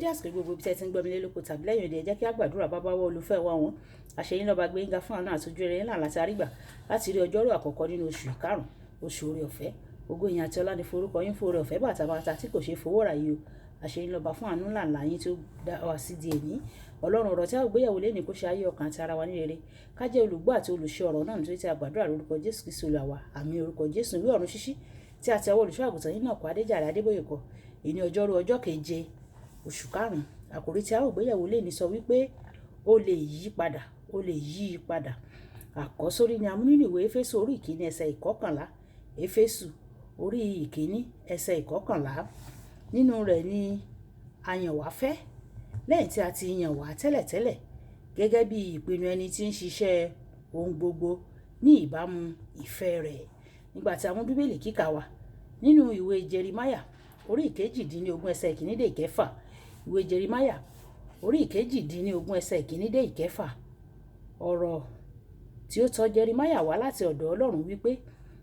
dédé àsìkò gbogbo ibi tẹ́ ti ń gbọ́ mi lé lóko tàbí lẹ́yìn òde ẹ jẹ́ kí á gbàdúrà bàbá wa olùfẹ́ wa wọn àṣeyín lọ́ba gbẹ̀ngà fún àánú àti ojú rere ńlá láti àrígbà láti rí ọjọ́rú àkọ́kọ́ nínú oṣù ìkarùn oṣù oore ọ̀fẹ́ ògo ìyìn àti ọlá ní forúkọ yín fún oore ọ̀fẹ́ bàtàbàtà tí kò ṣe fowó rà yìí o àṣeyín lọ́ba fún àánú ńlá ńlá yín tí ó dá wa sí di èní ọlọ́run ọ̀rọ̀ tí a gbéyàwó lé ní kó ṣe ayé ọkàn àti ara wa ní rere ká jẹ́ olùgbọ́ àti olùṣe ọ̀rọ̀ náà nítorí tí a gbàdúrà lórúkọ Jésù Kristi Olúwa wa àmín orúkọ Jésù ìwé ọ̀run ṣíṣí tí a ti ọwọ́ olùṣọ́ àgùntàn yín náà kọ Adéjàre Adébóyè kọ ìní ọjọ́rú ọjọ́ keje oṣù karùn-ún àkòrí tí a ó gbéyàwó lé ní sọ wípé ó lè yí padà ó lè yí padà àkọ́sórí ni a mú nínú ìwé Éfésù orí ìkíní ẹsẹ̀ ìkọkànlá Éfésù orí ìkíní ẹsẹ̀ ìkọkànlá nínú rẹ̀ ni a yàn wá fẹ́ lẹ́yìn tí a ti yàn wá tẹ́lẹ̀tẹ́lẹ̀ gẹ́gẹ́ bí ìpinnu ẹni tí ń ṣiṣẹ́ ohun gbogbo ní ìbámu ìfẹ́ rẹ̀ nígbà tí a mú bíbélì kíkà wa nínú ìwé Jeremáyà orí ìkejìdínlógún ẹsẹ̀ ìkíní dé ìkẹfà ìwé Jeremáyà orí ìkejìdínlógún ẹsẹ̀ ìkíní dé ìkẹfà ọ̀rọ̀ tí ó tọ̀ Jeremáyà wá láti ọ̀dọ̀ Ọlọ́run wípé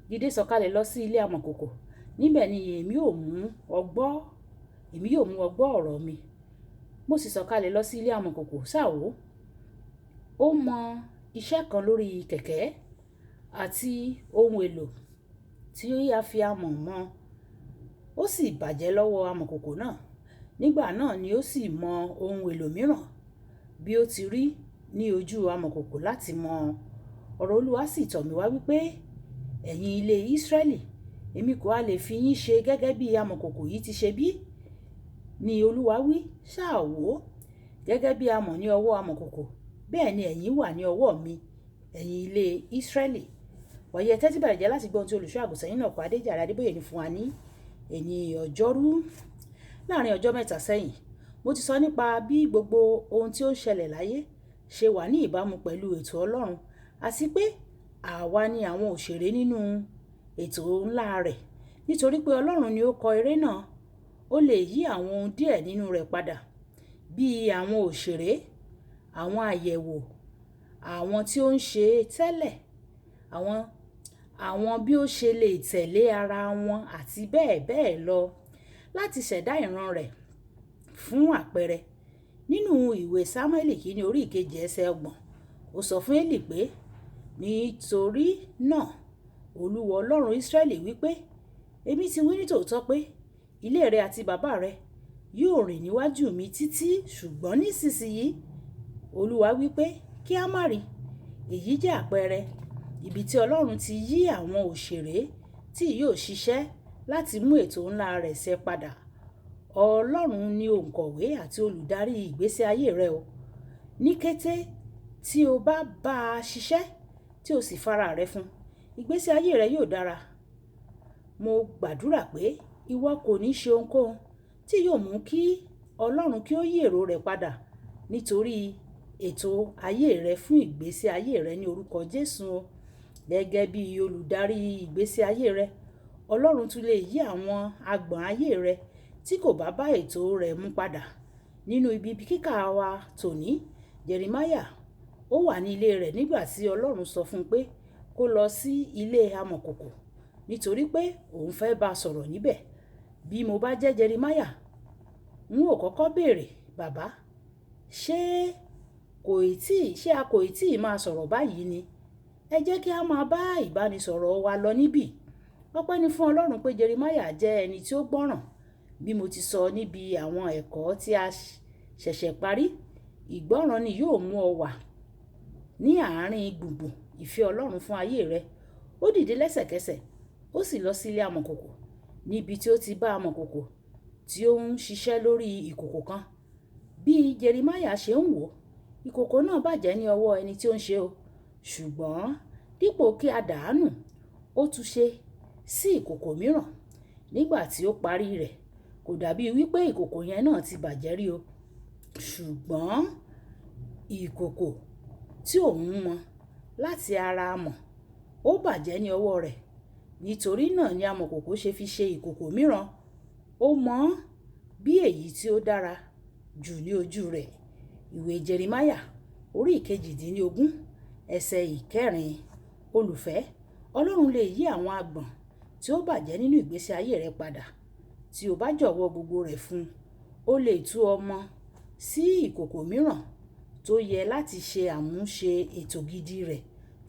dìde sọ̀kalẹ̀ lọ sí ilé amọ̀kòkò níbẹ̀ ni èmi yóò mú ọgbọ́ ọ̀rọ̀ mi mo sì sọ̀kalẹ̀ lọ sí ilé amọ̀kòkò ṣáwó ó mọ iṣẹ́ kan lórí kẹ̀kẹ́ àti ohun èlò tí a fi amọ̀ mọ ó sì bàjẹ́ lọ́wọ́ amọ̀kòkò náà nígbà náà ni ó sì mọ ohun èlò mìíràn bí ó ti rí ní ojú amọ̀kòkò láti mọ ọ̀rọ̀ Olúwa sì tọ̀ mí wá wípé ẹ̀yin ilé Ísírẹ́lì èmi kò á lè fi yín ṣe gẹ́gẹ́ bí amọ̀kòkò yìí ti ṣe bí ni Olúwa wí ṣáà wò gẹ́gẹ́ bí amọ̀ ní ọwọ́ amọ̀kòkò bẹ́ẹ̀ ni ẹ̀yin wà ní ọwọ́ mi ẹ̀yin ilé Ísírẹ́lì wọ̀nyí ẹ tẹ́tí bẹ̀rẹ̀ jẹ́ láti gbọ́ ohun tí olùṣọ́ àgùntàn yín náà kọ Adéjàre Adébóyè ní fún wa ní ẹni ọjọ́rú láàrin ọjọ́ mẹ́ta sẹ́yìn mo ti sọ nípa bí gbogbo ohun tí ó ń ṣẹlẹ̀ láyé ṣe wà ní ìbámu pẹ̀lú ètò Ọlọ́run àti pé àwa ni àwọn òṣèré nínú ètò ńlá rẹ̀ nítorí pé Ọlọ́run ni ó kọ eré náà ó lè yí àwọn ohun díẹ̀ nínú rẹ̀ padà bíi àwọn òṣèré àwọn àyẹ̀wò àwọn tí ó ń ṣe tẹ́lẹ̀ àwọn bí ó ṣe lè tẹ̀lé ara wọn àti bẹ́ẹ̀ bẹ́ẹ̀ lọ láti ṣẹ̀dá ìran rẹ̀ fún àpẹẹrẹ nínú ìwé Sámúẹ́lì kìíní orí ìkejì ẹsẹ̀ 30 ó sọ fún Élì pé nítorí náà Olúwa Ọlọ́run Ísírẹ́lì wípé èmi ti wí nítòótọ́ pé ilé rẹ àti bàbá rẹ yóò rìn níwájú mi títí ṣùgbọ́n nísinsìnyí Olúwa wípé kí a má rí èyí jẹ́ àpẹẹrẹ ibi tí Ọlọ́run ti yí àwọn òṣèré tí yóò ṣiṣẹ́ láti mú ètò ńlá rẹ̀ ṣẹ padà Ọlọ́run ni òǹkọ̀wé àti olùdarí ìgbésí ayé rẹ o ní kété tí o bá bá a ṣiṣẹ́ tí o sì fara rẹ fún ìgbésí ayé rẹ yóò dára mo gbàdúrà pé ìwọ kò ní ṣe ohunkóhun tí yóò mú kí Ọlọ́run kí ó yí èrò rẹ̀ padà nítorí ètò ayé rẹ fún ìgbésí ayé rẹ ní orúkọ Jésù o gẹ́gẹ́ bí olùdarí ìgbésí ayé rẹ Ọlọ́run tún lè yí àwọn agbọ̀n ayé rẹ tí kò bá bá ètò rẹ̀ mú padà nínú ibi kíkà wa tòní Jeremáyà ó wà ní ilé rẹ̀ nígbà tí Ọlọ́run sọ fún un pé kó lọ sí ilé amọ̀kòkò nítorí pé òun fẹ́ bá a sọ̀rọ̀ níbẹ̀ bí mo bá jẹ́ Jeremáyà n ó kọ́kọ́ béèrè bàbá ṣé a kò tí ì máa sọ̀rọ̀ báyìí ni ẹ jẹ́ kí a máa bá ìbánisọ̀rọ̀ wa lọ níbí ọpẹ́ ni fún Ọlọ́run pé Jeremáyà jẹ́ ẹni tí ó gbọ́ràn bí mo ti sọ níbi àwọn ẹ̀kọ́ tí a ṣẹ̀ṣẹ̀ parí ìgbọ́ràn ni yóò mú ọ wà ní àárín gbùngbùn ìfẹ́ Ọlọ́run fún ayé rẹ ó dìde lẹ́sẹ̀kẹsẹ̀ ó sì lọ sí ilé amọ̀kòkò níbi tí ó ti bá amọ̀kòkò tí ó ń ṣiṣẹ́ lórí ìkòkò kan bí Jeremáyà ṣe ń wò ìkòkò náà bàjẹ́ ní ọwọ́ ẹni tí ó ń ṣe o ṣùgbọ́n dípò kí a dàánù ó tún ṣe sí ìkòkò mìíràn nígbà tí ó parí rẹ̀ kò dàbí wípé ìkòkò yẹn náà ti bàjẹ́ rí o ṣùgbọ́n ìkòkò tí òun mọ láti ara amọ̀ ó bàjẹ́ ní ọwọ́ rẹ̀ nítorí náà ni amọ̀kòkò ṣe fi ṣe ìkòkò mìíràn ó mọ bí èyí tí ó dára jù ní ojú rẹ̀ ìwé Jeremáyà orí ìkejìdínlógún ẹsẹ̀ 4 olùfẹ́ Ọlọ́run lè yí àwọn agbọ̀n tí ó bàjẹ́ nínú ìgbésí ayé rẹ padà tí o bá jọ̀wọ́ gbogbo rẹ̀ fún ó lè tú ọmọ sí ìkòkò mìíràn tó yẹ láti ṣe àmúṣe ètò gidi rẹ̀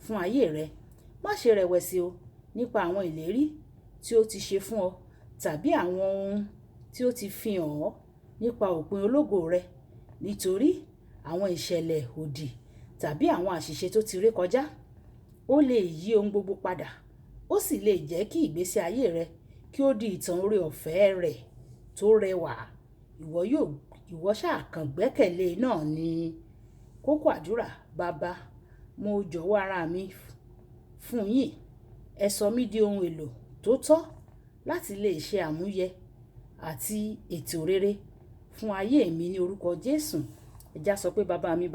fún ayé rẹ. Má ṣe rẹ̀wẹ̀sì o nípa àwọn ìlérí tí ó ti ṣe fún ọ tàbí àwọn ohun tí ó ti fi hàn ọ́ nípa òpin ológo rẹ, nítorí àwọn ìṣẹ̀lẹ̀ òdì tàbí àwọn àṣìṣe tó ti ré kọjá ó lè yí ohun gbogbo padà. Ó sì lè jẹ́ kí ìgbésí ayé rẹ kí ó di ìtàn oore-ọ̀fẹ́ rẹ̀ tó rẹwà. Ìwọ ṣáà kàn gbẹ́kẹ̀lé náà ni. Kókó àdúrà: Baba, mo jọ̀wọ́ ara mi fún yín. Ẹ sọ mí di ohun èlò tó tọ́ láti lè ṣe àmúyẹ àti ètò rere fún ayé mi ní orúkọ Jésù. Ẹ já sọ pé bàbá mi,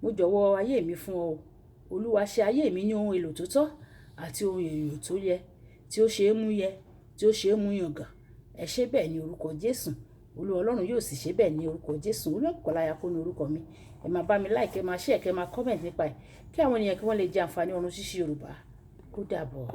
mo jọ̀wọ́ ayé mi fún ọ. Olúwa, ṣe ayé mi ní ohun èlò tó tọ́ àti ohun èlò tó yẹ, tí ó ṣe é mú yẹ, tí ó ṣe é mú yangàn. Ẹ ṣe bẹ́ẹ̀ ní orúkọ Jésù. Olúwa Ọlọ́run yóò sì ṣe bẹ́ẹ̀ ní orúkọ Jésù. Olúkọ̀láyà kó ní orúkọ mi. Ẹ máa bá mi like, ẹ máa share, ẹ máa comment nípa ẹ̀ kí àwọn ènìyàn kí wọ́n lè jẹ àǹfààní ọ̀run ṣíṣí Yorùbá. Ó dàbọ̀.